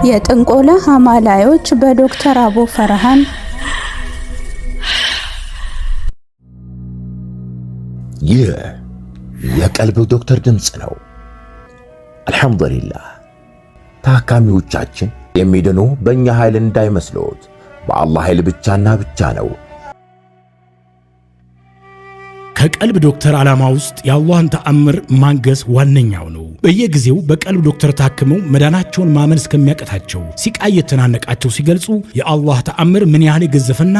የጥንቆላ አማላዮች በዶክተር አቡ ፈርሃን። ይህ የቀልብ ዶክተር ድምጽ ነው። አልሐምዱሊላህ። ታካሚዎቻችን የሚድኑ በእኛ ኃይል እንዳይመስሎት በአላህ ኃይል ብቻና ብቻ ነው። ከቀልብ ዶክተር ዓላማ ውስጥ የአላህን ተአምር ማንገስ ዋነኛው ነው። በየጊዜው በቀልብ ዶክተር ታክመው መዳናቸውን ማመን እስከሚያቀታቸው ሲቃይ የተናነቃቸው ሲገልጹ የአላህ ተአምር ምን ያህል የገዘፈና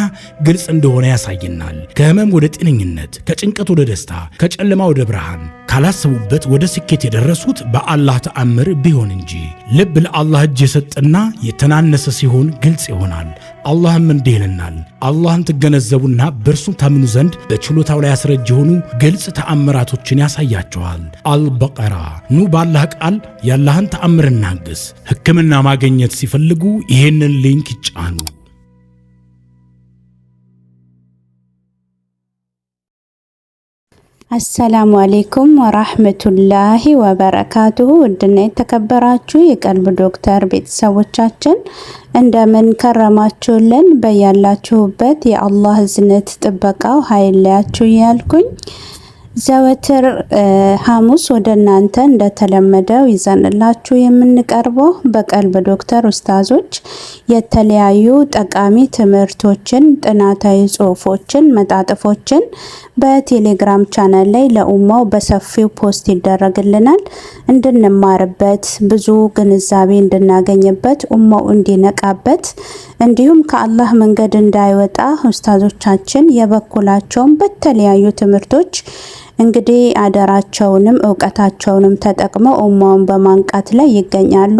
ግልጽ እንደሆነ ያሳየናል። ከህመም ወደ ጤነኝነት፣ ከጭንቀት ወደ ደስታ፣ ከጨለማ ወደ ብርሃን፣ ካላሰቡበት ወደ ስኬት የደረሱት በአላህ ተአምር ቢሆን እንጂ። ልብ ለአላህ እጅ የሰጠና የተናነሰ ሲሆን ግልጽ ይሆናል። አላህም እንዲህ ይለናል፣ አላህን ትገነዘቡና በእርሱም ታምኑ ዘንድ በችሎታው ላይ ያስረጅ የሆኑ ግልጽ ተአምራቶችን ያሳያቸዋል። አልበቀራ። ኑ ባላህ ቃል ያላህን ተአምር እናግስ። ሕክምና ማግኘት ሲፈልጉ ይሄንን ሊንክ ይጫኑ። አሰላሙ አለይኩም ወራህመቱላሂ ወበረካቱሁ። ውድና የተከበራችሁ የቀልብ ዶክተር ቤተሰቦቻችን እንደምን ከረማችሁልን? በያላችሁበት የአላህ እዝነት ጥበቃው ኃይላችሁ ያልኩኝ ዘወትር ሐሙስ ወደ እናንተ እንደተለመደው ይዘንላችሁ የምንቀርበው በቀልብ ዶክተር ኡስታዞች የተለያዩ ጠቃሚ ትምህርቶችን፣ ጥናታዊ ጽሁፎችን፣ መጣጥፎችን በቴሌግራም ቻናል ላይ ለኡማው በሰፊው ፖስት ይደረግልናል። እንድንማርበት፣ ብዙ ግንዛቤ እንድናገኝበት፣ ኡማው እንዲነቃበት እንዲሁም ከአላህ መንገድ እንዳይወጣ ኡስታዞቻችን የበኩላቸውን በተለያዩ ትምህርቶች እንግዲህ አደራቸውንም እውቀታቸውንም ተጠቅመው ኡማውን በማንቃት ላይ ይገኛሉ።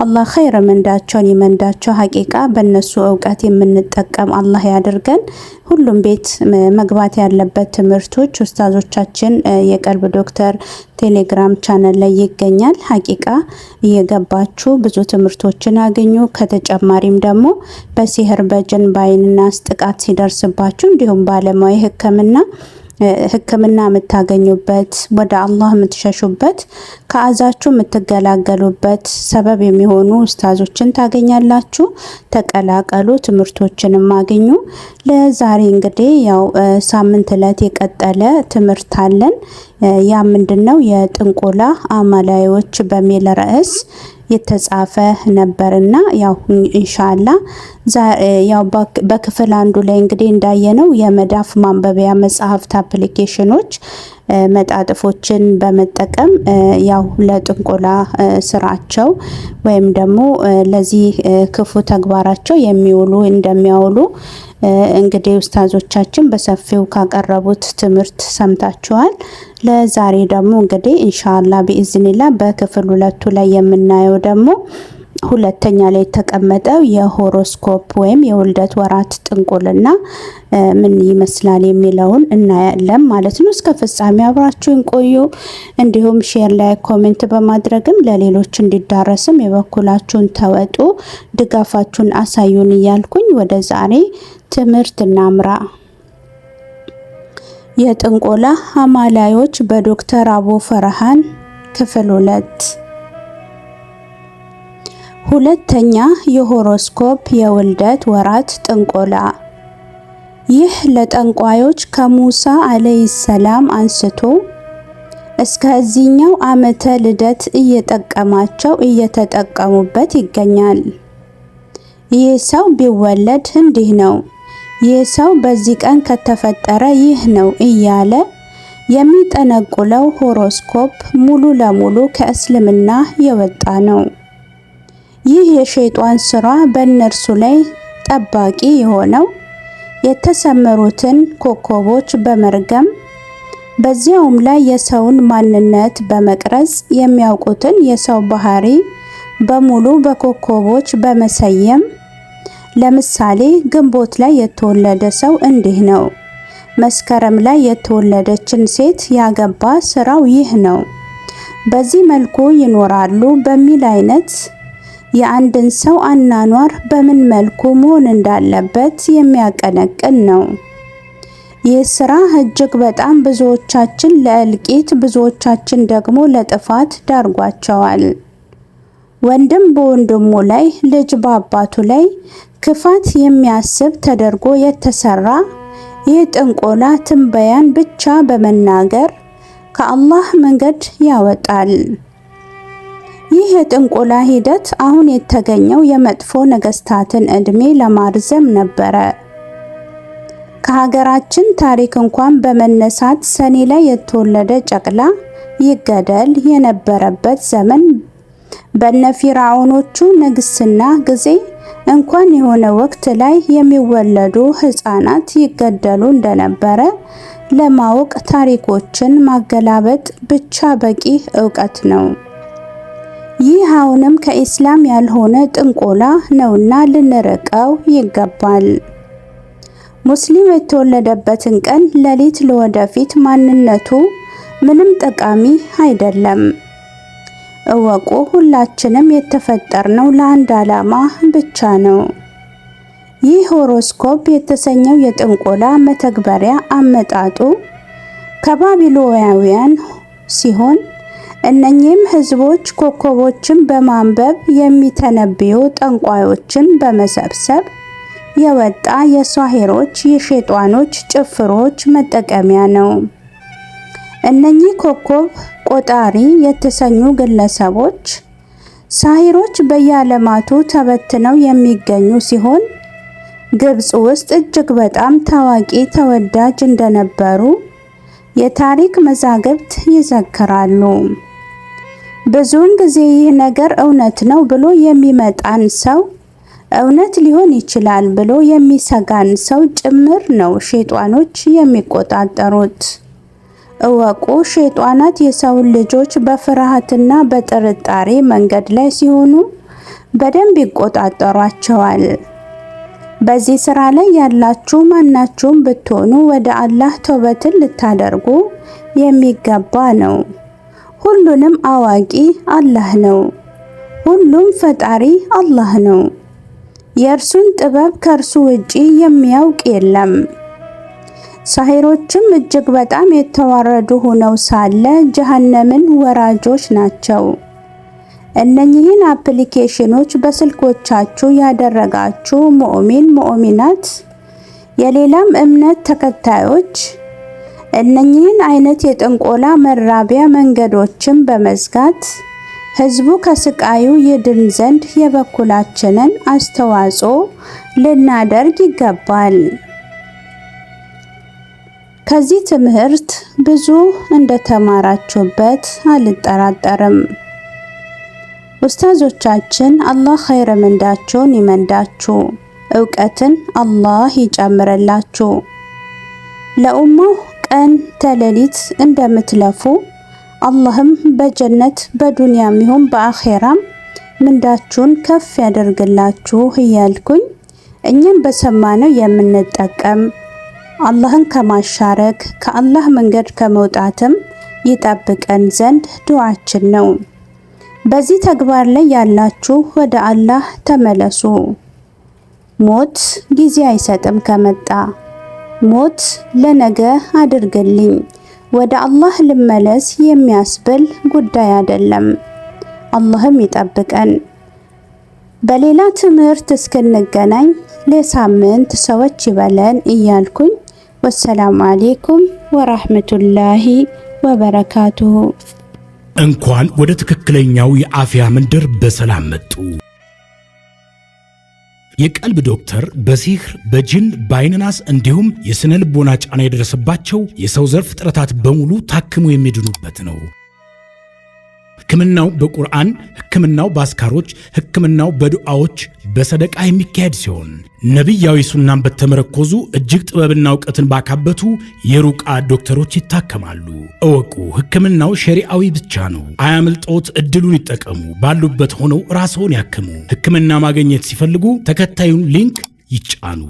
አላህ ኸይር ምንዳቸውን ይመንዳቸው። ሐቂቃ በእነሱ እውቀት የምንጠቀም አላህ ያድርገን። ሁሉም ቤት መግባት ያለበት ትምህርቶች ኡስታዞቻችን የቀልብ ዶክተር ቴሌግራም ቻናል ላይ ይገኛል። ሐቂቃ እየገባችሁ ብዙ ትምህርቶችን አገኙ። ከተጨማሪም ደግሞ በሲህር በጅን በአይንና ጥቃት ሲደርስባችሁ እንዲሁም ባለሙያ ሕክምና የምታገኙበት፣ ወደ አላህ የምትሸሹበት፣ ከአዛችሁ የምትገላገሉበት ሰበብ የሚሆኑ ኡስታዞችን ታገኛላችሁ። ተቀላቀሉ፣ ትምህርቶችንም አገኙ። ለዛሬ እንግዲህ ያው ሳምንት ዕለት የቀጠለ ትምህርት አለን። ያ ምንድነው? የጥንቆላ አማላዮች በሚል ርዕስ የተጻፈ ነበርና ያው ኢንሻአላህ ያው በክፍል አንዱ ላይ እንግዲህ እንዳየነው የመዳፍ ማንበቢያ መጽሐፍት አፕሊኬሽኖች መጣጥፎችን በመጠቀም ያው ለጥንቆላ ስራቸው ወይም ደግሞ ለዚህ ክፉ ተግባራቸው እንደሚያውሉ እንግዲህ ኡስታዞቻችን በሰፊው ካቀረቡት ትምህርት ሰምታችኋል። ለዛሬ ደግሞ እንግዲህ ኢንሻአላህ ቢኢዝኒላህ በክፍል 2 ላይ የምናየው ደግሞ ሁለተኛ ላይ የተቀመጠው የሆሮስኮፕ ወይም የውልደት ወራት ጥንቁልና ምን ይመስላል የሚለውን እናያለን ማለት ነው። እስከ ፍጻሜ አብራችሁን ቆዩ። እንዲሁም ሼር ላይ ኮሜንት በማድረግም ለሌሎች እንዲዳረስም የበኩላችሁን ተወጡ፣ ድጋፋችሁን አሳዩን እያልኩኝ ወደ ዛሬ ትምህርት እናምራ። የጥንቆላ አማላዮች በዶክተር አቡ ፈርሃን ክፍል 2። ሁለተኛ የሆሮስኮፕ የውልደት ወራት ጥንቆላ። ይህ ለጠንቋዮች ከሙሳ አለይሂ ሰላም አንስቶ እስከዚህኛው ዓመተ ልደት እየተጠቀሙበት ይገኛል። ይህ ሰው ቢወለድ እንዲህ ነው፣ ይህ ሰው በዚህ ቀን ከተፈጠረ ይህ ነው እያለ የሚጠነቁለው ሆሮስኮፕ ሙሉ ለሙሉ ከእስልምና የወጣ ነው። ይህ የሸይጣን ስራ በእነርሱ ላይ ጠባቂ የሆነው የተሰመሩትን ኮከቦች በመርገም በዚያውም ላይ የሰውን ማንነት በመቅረጽ የሚያውቁትን የሰው ባህሪ በሙሉ በኮከቦች በመሰየም ለምሳሌ ግንቦት ላይ የተወለደ ሰው እንዲህ ነው፣ መስከረም ላይ የተወለደችን ሴት ያገባ ስራው ይህ ነው፣ በዚህ መልኩ ይኖራሉ በሚል አይነት የአንድን ሰው አናኗር በምን መልኩ መሆን እንዳለበት የሚያቀነቅን ነው። ይህ ስራ እጅግ በጣም ብዙዎቻችን ለእልቂት፣ ብዙዎቻችን ደግሞ ለጥፋት ዳርጓቸዋል። ወንድም በወንድሙ ላይ፣ ልጅ በአባቱ ላይ ክፋት የሚያስብ ተደርጎ የተሰራ ይህ ጥንቆላ ትንበያን ብቻ በመናገር ከአላህ መንገድ ያወጣል። ይህ የጥንቆላ ሂደት አሁን የተገኘው የመጥፎ ነገስታትን ዕድሜ ለማርዘም ነበረ። ከሀገራችን ታሪክ እንኳን በመነሳት ሰኔ ላይ የተወለደ ጨቅላ ይገደል የነበረበት ዘመን በነፊርዓውኖቹ ንግስና ጊዜ እንኳን የሆነ ወቅት ላይ የሚወለዱ ህፃናት ይገደሉ እንደነበረ ለማወቅ ታሪኮችን ማገላበጥ ብቻ በቂ ዕውቀት ነው። ይህ አሁንም ከኢስላም ያልሆነ ጥንቆላ ነውና ልንርቀው ይገባል። ሙስሊም የተወለደበትን ቀን ሌሊት ለወደፊት ማንነቱ ምንም ጠቃሚ አይደለም። እወቁ፣ ሁላችንም የተፈጠርነው ለአንድ ዓላማ ብቻ ነው። ይህ ሆሮስኮፕ የተሰኘው የጥንቆላ መተግበሪያ አመጣጡ ከባቢሎናውያን ሲሆን እነኚህም ህዝቦች ኮከቦችን በማንበብ የሚተነብዩ ጠንቋዮችን በመሰብሰብ የወጣ የሷሂሮች የሸይጣኖች ጭፍሮች መጠቀሚያ ነው። እነኚህ ኮከብ ቆጣሪ የተሰኙ ግለሰቦች ሳሂሮች በየዓለማቱ ተበትነው የሚገኙ ሲሆን ግብጽ ውስጥ እጅግ በጣም ታዋቂ ተወዳጅ እንደነበሩ የታሪክ መዛግብት ይዘክራሉ። ብዙውን ጊዜ ይህ ነገር እውነት ነው ብሎ የሚመጣን ሰው እውነት ሊሆን ይችላል ብሎ የሚሰጋን ሰው ጭምር ነው ሸይጣኖች የሚቆጣጠሩት። እወቁ፣ ሸይጣናት የሰው ልጆች በፍርሃትና በጥርጣሬ መንገድ ላይ ሲሆኑ በደንብ ይቆጣጠሯቸዋል። በዚህ ስራ ላይ ያላችሁ ማናችሁም ብትሆኑ ወደ አላህ ተውበትን ልታደርጉ የሚገባ ነው። ሁሉንም አዋቂ አላህ ነው። ሁሉም ፈጣሪ አላህ ነው። የእርሱን ጥበብ ከእርሱ ውጪ የሚያውቅ የለም። ሳሂሮችም እጅግ በጣም የተዋረዱ ሆነው ሳለ ጀሃነምን ወራጆች ናቸው። እነኚህን አፕሊኬሽኖች በስልኮቻችሁ ያደረጋችሁ ሙእሚናት፣ የሌላም እምነት ተከታዮች እነኚህን አይነት የጥንቆላ መራቢያ መንገዶችን በመዝጋት ህዝቡ ከስቃዩ ይድን ዘንድ የበኩላችንን አስተዋጽኦ ልናደርግ ይገባል። ከዚህ ትምህርት ብዙ እንደተማራችሁበት አልጠራጠርም። ኡስታዞቻችን አላህ ኸይረ ምንዳችሁን ይመንዳችሁ፣ ዕውቀትን አላህ ይጨምርላችሁ። ለኡማው ቀን ተሌሊት እንደምትለፉ አላህም በጀነት በዱንያም ይሁን በአኼራም ምንዳችሁን ከፍ ያደርግላችሁ እያልኩኝ እኛም በሰማነው የምንጠቀም አላህን ከማሻረክ ከአላህ መንገድ ከመውጣትም ይጠብቀን ዘንድ ዱዓችን ነው። በዚህ ተግባር ላይ ያላችሁ ወደ አላህ ተመለሱ። ሞት ጊዜ አይሰጥም ከመጣ። ሞት ለነገ አድርግልኝ ወደ አላህ ልመለስ የሚያስብል ጉዳይ አይደለም። አላህም ይጠብቀን። በሌላ ትምህርት እስክንገናኝ ለሳምንት ሰዎች ይበለን እያልኩኝ ወሰላሙ አለይኩም ወራህመቱላሂ ወበረካቱሁ። እንኳን ወደ ትክክለኛው የአፍያ መንደር በሰላም መጡ። የቀልብ ዶክተር በሲህር በጅን በአይንናስ እንዲሁም የስነ ልቦና ጫና የደረሰባቸው የሰው ዘር ፍጥረታት በሙሉ ታክሞ የሚድኑበት ነው። ሕክምናው በቁርአን፣ ሕክምናው በአስካሮች፣ ሕክምናው በዱዓዎች በሰደቃ የሚካሄድ ሲሆን ነቢያዊ ሱናን በተመረኮዙ እጅግ ጥበብና እውቀትን ባካበቱ የሩቃ ዶክተሮች ይታከማሉ። እወቁ፣ ሕክምናው ሸሪዓዊ ብቻ ነው። አያምልጦት፣ እድሉን ይጠቀሙ። ባሉበት ሆነው ራስዎን ያክሙ። ሕክምና ማግኘት ሲፈልጉ ተከታዩን ሊንክ ይጫኑ።